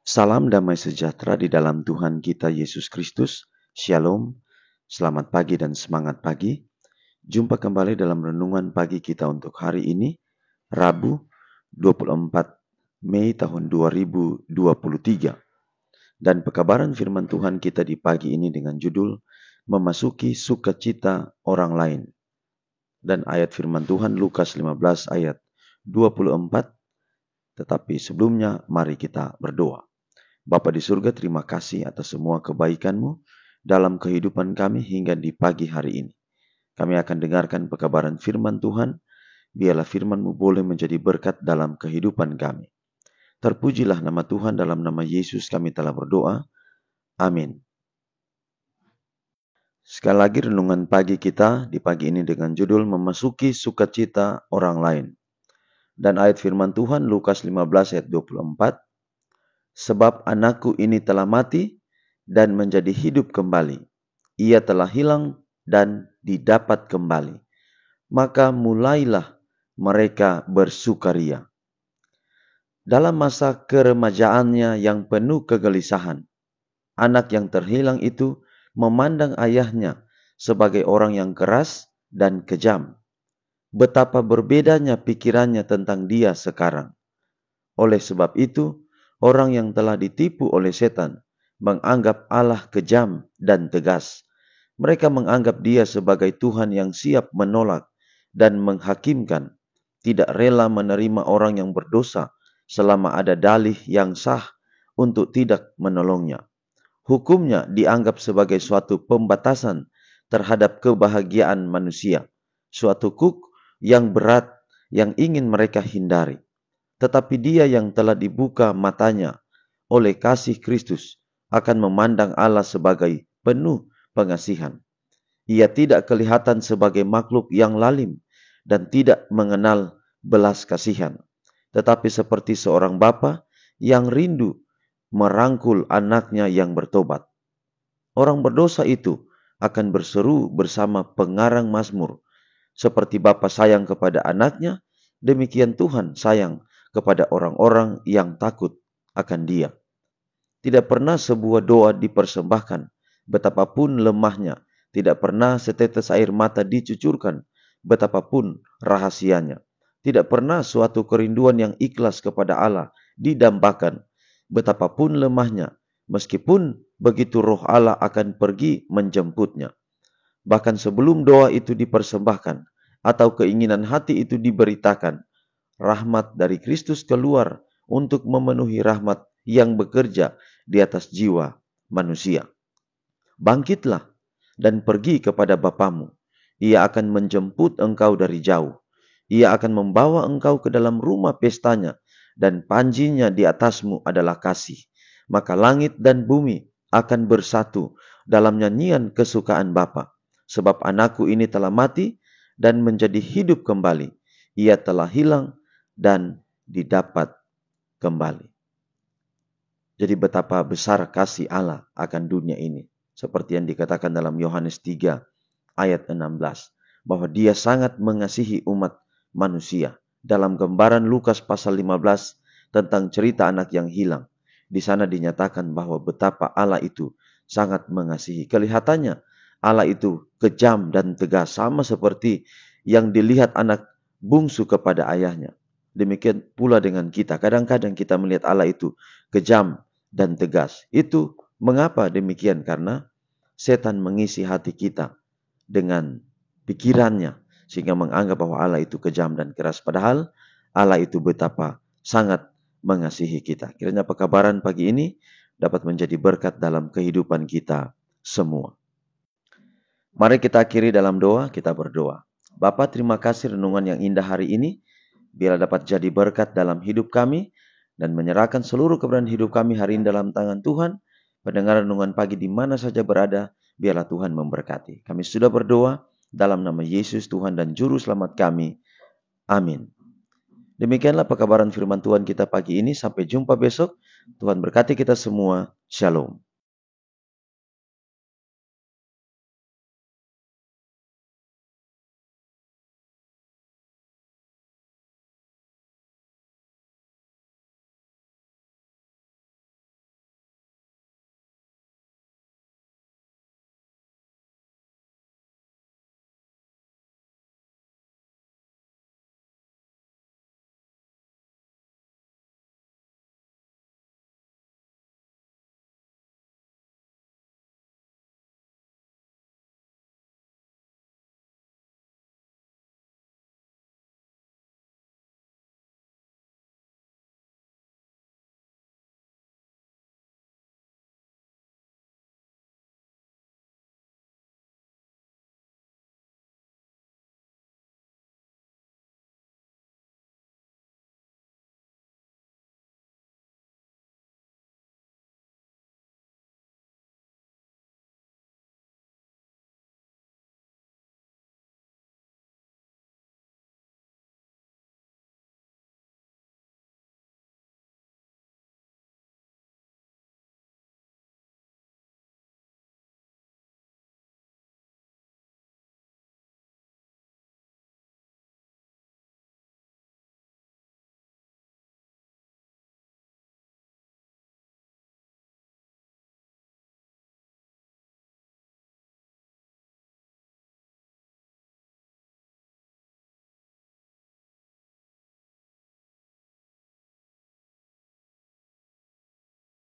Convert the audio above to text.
Salam damai sejahtera di dalam Tuhan kita Yesus Kristus. Shalom, selamat pagi dan semangat pagi. Jumpa kembali dalam renungan pagi kita untuk hari ini, Rabu 24 Mei tahun 2023. Dan pekabaran firman Tuhan kita di pagi ini dengan judul, Memasuki Sukacita Orang Lain. Dan ayat firman Tuhan Lukas 15 ayat 24. Tetapi sebelumnya mari kita berdoa. Bapa di surga, terima kasih atas semua kebaikan-Mu dalam kehidupan kami hingga di pagi hari ini. Kami akan dengarkan pekabaran firman Tuhan, biarlah firman-Mu boleh menjadi berkat dalam kehidupan kami. Terpujilah nama Tuhan, dalam nama Yesus kami telah berdoa. Amin. Sekali lagi renungan pagi kita di pagi ini dengan judul Memasuki Sukacita Orang Lain. Dan ayat firman Tuhan Lukas 15 ayat 24. Sebab anakku ini telah mati dan menjadi hidup kembali. Ia telah hilang dan didapat kembali. Maka mulailah mereka bersukaria. Dalam masa keremajaannya yang penuh kegelisahan, anak yang terhilang itu memandang ayahnya sebagai orang yang keras dan kejam. Betapa berbedanya pikirannya tentang dia sekarang. Oleh sebab itu, orang yang telah ditipu oleh setan menganggap Allah kejam dan tegas. Mereka menganggap dia sebagai Tuhan yang siap menolak dan menghakimkan, tidak rela menerima orang yang berdosa selama ada dalih yang sah untuk tidak menolongnya. Hukumnya dianggap sebagai suatu pembatasan terhadap kebahagiaan manusia, suatu kuk yang berat yang ingin mereka hindari. Tetapi dia yang telah dibuka matanya oleh kasih Kristus akan memandang Allah sebagai penuh pengasihan. Ia tidak kelihatan sebagai makhluk yang lalim dan tidak mengenal belas kasihan, tetapi seperti seorang bapa yang rindu merangkul anaknya yang bertobat. Orang berdosa itu akan berseru bersama pengarang Mazmur, seperti bapa sayang kepada anaknya, demikian Tuhan sayang kepada orang-orang yang takut akan Dia. Tidak pernah sebuah doa dipersembahkan, betapapun lemahnya. Tidak pernah setetes air mata dicucurkan, betapapun rahasianya. Tidak pernah suatu kerinduan yang ikhlas kepada Allah didambakan, betapapun lemahnya. Meskipun begitu roh Allah akan pergi menjemputnya. Bahkan sebelum doa itu dipersembahkan, atau keinginan hati itu diberitakan, rahmat dari Kristus keluar untuk memenuhi rahmat yang bekerja di atas jiwa manusia. Bangkitlah dan pergi kepada Bapamu. Ia akan menjemput engkau dari jauh. Ia akan membawa engkau ke dalam rumah pestanya, dan panjinya di atasmu adalah kasih. Maka langit dan bumi akan bersatu dalam nyanyian kesukaan Bapa. Sebab anakku ini telah mati dan menjadi hidup kembali. Ia telah hilang dan didapat kembali. Jadi betapa besar kasih Allah akan dunia ini. Seperti yang dikatakan dalam Yohanes 3 ayat 16. Bahwa dia sangat mengasihi umat manusia. Dalam gambaran Lukas pasal 15 tentang cerita anak yang hilang. Di sana dinyatakan bahwa betapa Allah itu sangat mengasihi. Kelihatannya Allah itu kejam dan tegas. Sama seperti yang dilihat anak bungsu kepada ayahnya. Demikian pula dengan kita. Kadang-kadang kita melihat Allah itu kejam dan tegas. Itu mengapa demikian? Karena setan mengisi hati kita dengan pikirannya, sehingga menganggap bahwa Allah itu kejam dan keras. Padahal Allah itu betapa sangat mengasihi kita. Kiranya pekabaran pagi ini dapat menjadi berkat dalam kehidupan kita semua. Mari kita akhiri dalam doa, kita berdoa. Bapa, terima kasih renungan yang indah hari ini. Biarlah dapat jadi berkat dalam hidup kami dan menyerahkan seluruh keberadaan hidup kami hari ini dalam tangan Tuhan. Pendengar renungan pagi di mana saja berada, biarlah Tuhan memberkati. Kami sudah berdoa dalam nama Yesus Tuhan dan Juru Selamat kami. Amin. Demikianlah pekabaran firman Tuhan kita pagi ini. Sampai jumpa besok. Tuhan berkati kita semua. Shalom.